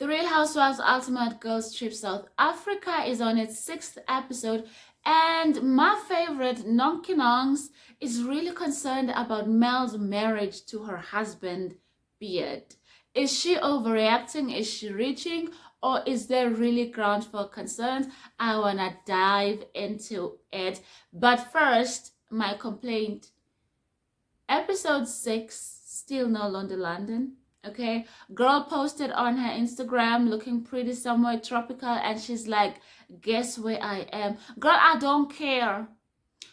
The Real Housewives Ultimate Girls Trip South Africa is on its 6th episode, and my favorite, Nonku, is really concerned about Mel's marriage to her husband, Beard. Is she overreacting? Is she reaching? Or is there really ground for concerns? I want to dive into it. But first, my complaint. Episode 6, still no London. Okay, girl posted on her Instagram looking pretty somewhere tropical, and she's like, guess where I am? Girl, I don't care.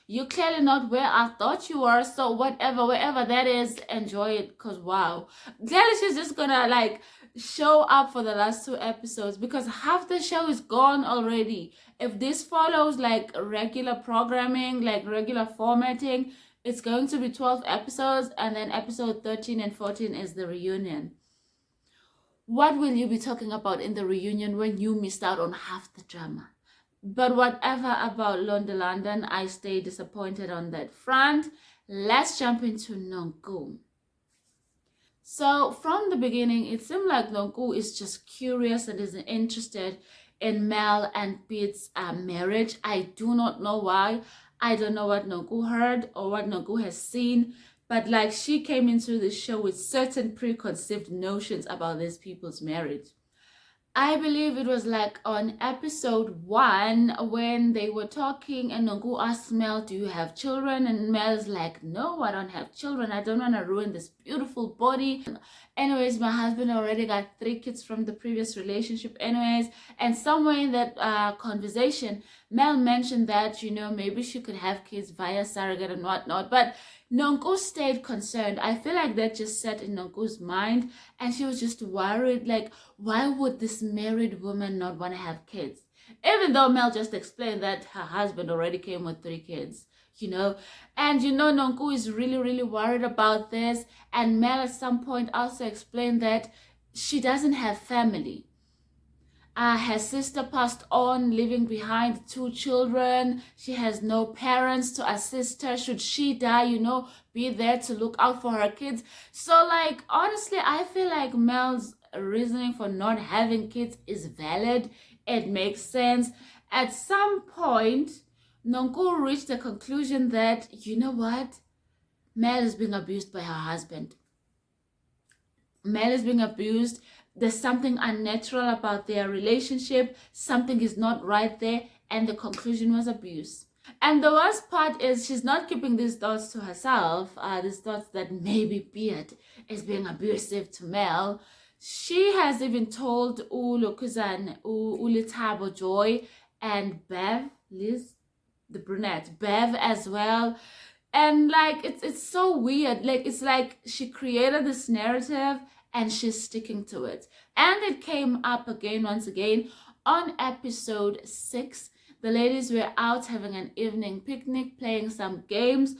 You clearly not where I thought you were, so wherever that is, enjoy it, because wow. Clearly she's just gonna like show up for the last 2 episodes, because half the show is gone already. If this follows like regular programming, like regular formatting, it's going to be 12 episodes, and then episode 13 and 14 is the reunion. What will you be talking about in the reunion when you missed out on half the drama? But whatever about London, I stay disappointed on that front. Let's jump into Nonku. So from the beginning, it seemed like Nonku is just curious and is interested in Mel and Pete's marriage. I do not know why. I don't know what Nonku heard or what Nonku has seen, but like she came into the show with certain preconceived notions about these people's marriage. I believe it was like on episode 1 when they were talking and Nonku asked Mel, do you have children? And Mel's like, no, I don't have children. I don't want to ruin this beautiful body. Anyways, my husband already got 3 kids from the previous relationship anyways. And somewhere in that conversation, Mel mentioned that, you know, maybe she could have kids via surrogate and whatnot. But Nonku stayed concerned. I feel like that just sat in Nonku's mind, and she was just worried, like, why would this married woman not want to have kids? Even though Mel just explained that her husband already came with 3 kids, you know. And you know, Nonku is really worried about this. And Mel at some point also explained that she doesn't have family. Her sister passed on, leaving behind 2 children. She has no parents to assist her. Should she die, you know, be there to look out for her kids. So, like, honestly, I feel like Mel's reasoning for not having kids is valid. It makes sense. At some point, Nonku reached the conclusion that, you know what? Mel is being abused by her husband. Mel is being abused. There's something unnatural about their relationship. Something is not right there. And the conclusion was abuse. And the worst part is she's not keeping these thoughts to herself. These thoughts that maybe Beard is being abusive to Mel. She has even told Ulukuzan, Ulitabo Joy, and Bev, Liz, the brunette, Bev as well. And like it's so weird. Like it's like she created this narrative and she's sticking to it. And it came up again once again on episode 6. The ladies were out having an evening picnic, playing some games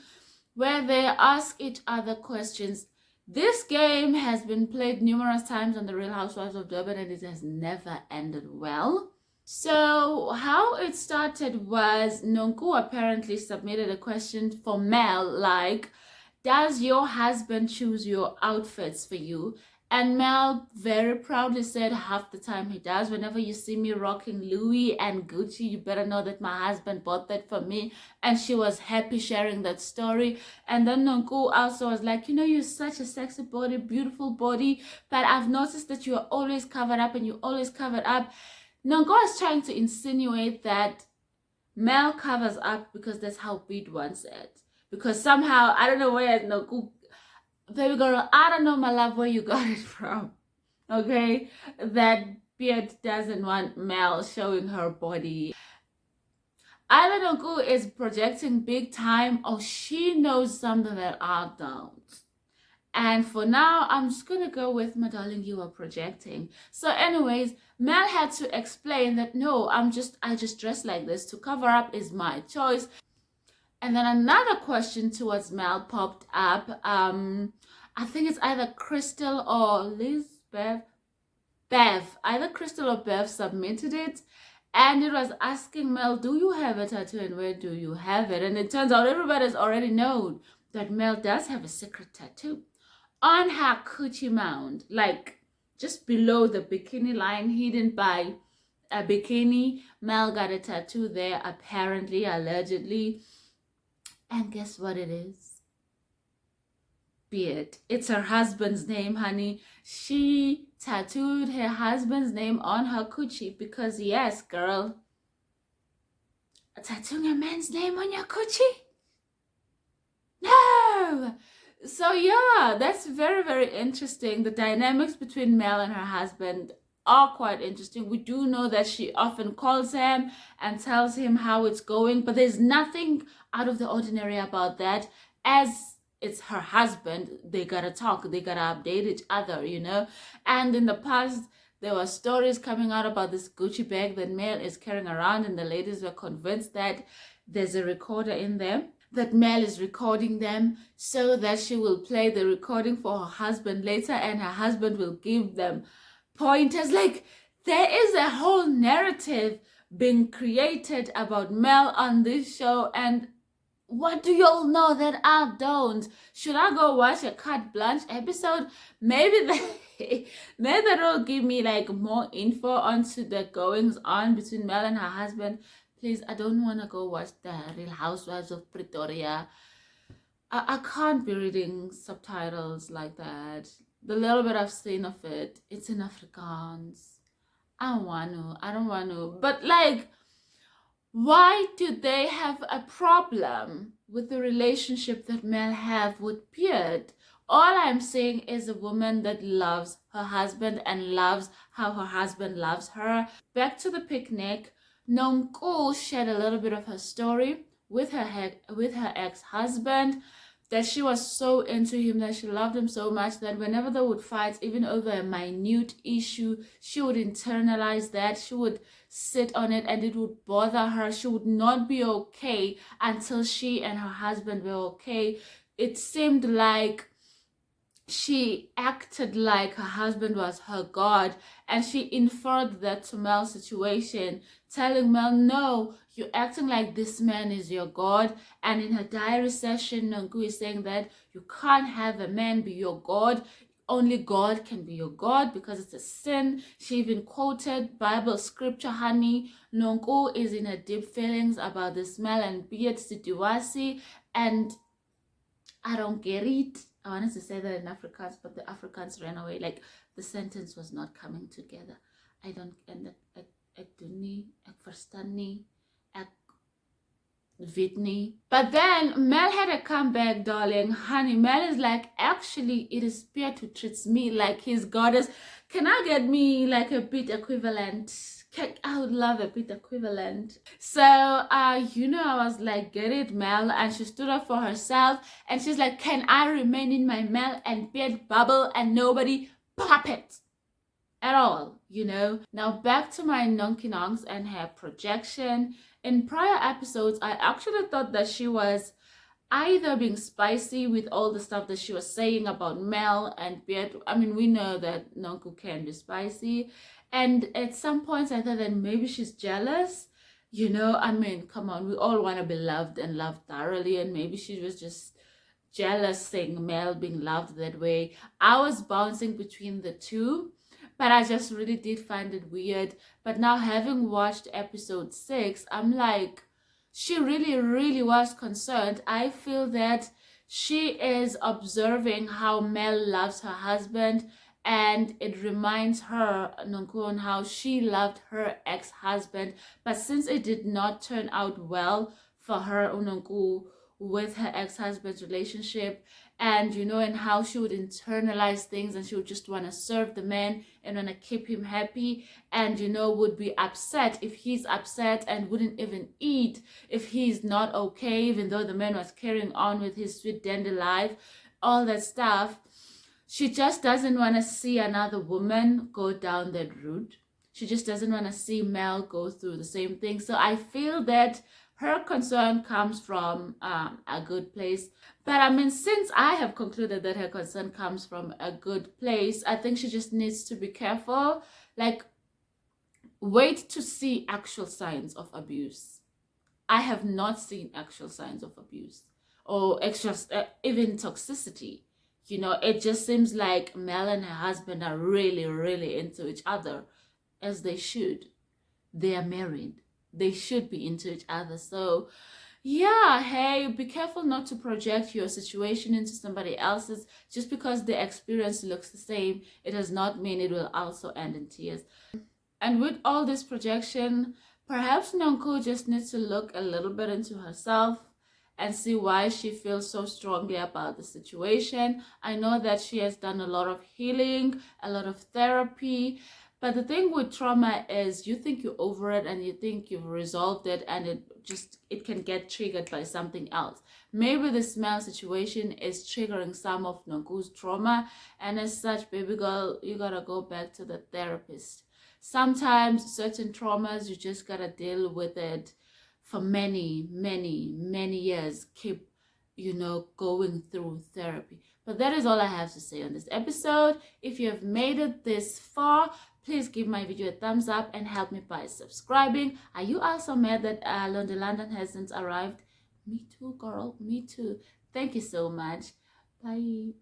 where they ask each other questions. This game has been played numerous times on the Real Housewives of Durban, and it has never ended well. So how it started was Nonku apparently submitted a question for Mel, like, does your husband choose your outfits for you? And Mel very proudly said, half the time he does. Whenever you see me rocking Louis and Gucci, you better know that my husband bought that for me. And she was happy sharing that story. And then Nonku also was like, you know, you're such a sexy body, beautiful body, but I've noticed that you are always covered up and you always covered up. Nonku is trying to insinuate that Mel covers up because that's how Pete wants it. Because somehow, I don't know where Nonku, baby girl, I don't know, my love, where you got it from. Okay? That Beard doesn't want Mel showing her body. Either Nonku is projecting big time or she knows something that I don't. And for now, I'm just going to go with, my darling, you are projecting. So anyways, Mel had to explain that, no, I just dress like this. To cover up is my choice. And then another question towards Mel popped up. I think it's either Crystal or Liz, Bev. Either Crystal or Bev submitted it. And it was asking Mel, do you have a tattoo and where do you have it? And it turns out everybody's already known that Mel does have a secret tattoo on her coochie mound. Like, just below the bikini line, hidden by a bikini. Mel got a tattoo there, apparently, allegedly. And guess what it is? Beard. It's her husband's name, honey. She tattooed her husband's name on her coochie because, yes, girl, tattooing a man's name on your coochie? No! So yeah, that's very, very interesting. The dynamics between Mel and her husband are quite interesting. We do know that she often calls him and tells him how it's going, but there's nothing out of the ordinary about that. As it's her husband, they gotta talk, they gotta update each other, you know. And in the past, there were stories coming out about this Gucci bag that Mel is carrying around, and the ladies were convinced that there's a recorder in there, that Mel is recording them so that she will play the recording for her husband later, and her husband will give them pointers. Like, there is a whole narrative being created about Mel on this show, and what do y'all know that I don't? Should I go watch a Carte Blanche episode? Maybe maybe that'll give me like more info onto the goings on between Mel and her husband. Please, I don't want to go watch the Real Housewives of Pretoria. I can't be reading subtitles like that. The little bit I've seen of it, it's in Afrikaans. I don't want to. But like, why do they have a problem with the relationship that men have with Beard? All I'm saying is a woman that loves her husband and loves how her husband loves her. Back to the picnic, Nonku shared a little bit of her story with her ex-husband, that she was so into him, that she loved him so much that whenever they would fight, even over a minute issue, she would internalize that. She would sit on it and it would bother her. She would not be okay until she and her husband were okay. It seemed like she acted like her husband was her God, and she inferred that to Mel's situation, telling Mel, no, you're acting like this man is your God. And in her diary session, Nonku is saying that you can't have a man be your God. Only God can be your God because it's a sin. She even quoted Bible scripture, honey. Nonku is in her deep feelings about the Mel and Beard Situasi, and I don't get it. I wanted to say that in Afrikaans, but the Afrikaans ran away. Like, the sentence was not coming together. I don't, and ek doen nie, ek verstaan nie, ek weet nie. But then Mel had a comeback, darling. Honey, Mel is like, actually, it is Beard who treats me like his goddess. Can I get me like a bit equivalent? I would love a bit equivalent. So, I was like, get it, Mel. And she stood up for herself. And she's like, can I remain in my Mel and Beard bubble and nobody pop it at all, Now, back to my nonkinongs and her projection. In prior episodes, I actually thought that she was either being spicy with all the stuff that she was saying about Mel and Beard. I mean, we know that Nonku can be spicy. And at some points, I thought that maybe she's jealous. I mean, come on, we all want to be loved and loved thoroughly. And maybe she was just jealous seeing Mel being loved that way. I was bouncing between the two, but I just really did find it weird. But now, having watched episode 6, I'm like, she really, really was concerned. I feel that she is observing how Mel loves her husband, and it reminds her, Nonku, on how she loved her ex-husband. But since it did not turn out well for her, Nonku, with her ex-husband's relationship, and and how she would internalize things, and she would just want to serve the man and want to keep him happy, and would be upset if he's upset, and wouldn't even eat if he's not okay, even though the man was carrying on with his sweet dandy life, all that stuff. She just doesn't want to see another woman go down that route. She just doesn't want to see Mel go through the same thing. So I feel that her concern comes from a good place. But I mean, since I have concluded that her concern comes from a good place, I think she just needs to be careful. Like, wait to see actual signs of abuse. I have not seen actual signs of abuse or even toxicity. It just seems like Mel and her husband are really, really into each other, as they should. They are married. They should be into each other. So, yeah, hey, be careful not to project your situation into somebody else's. Just because the experience looks the same, it does not mean it will also end in tears. And with all this projection, perhaps Nonku just needs to look a little bit into herself and see why she feels so strongly about the situation. I know that she has done a lot of healing, a lot of therapy, but the thing with trauma is you think you're over it and you think you've resolved it, and it can get triggered by something else. Maybe the smell situation is triggering some of Nonku's trauma, and as such, baby girl, you gotta go back to the therapist. Sometimes certain traumas, you just gotta deal with it for many, many, many years. Keep, going through therapy. But that is all I have to say on this episode. If you have made it this far, please give my video a thumbs up and help me by subscribing. Are you also mad that London hasn't arrived? Me too, girl. Me too. Thank you so much. Bye.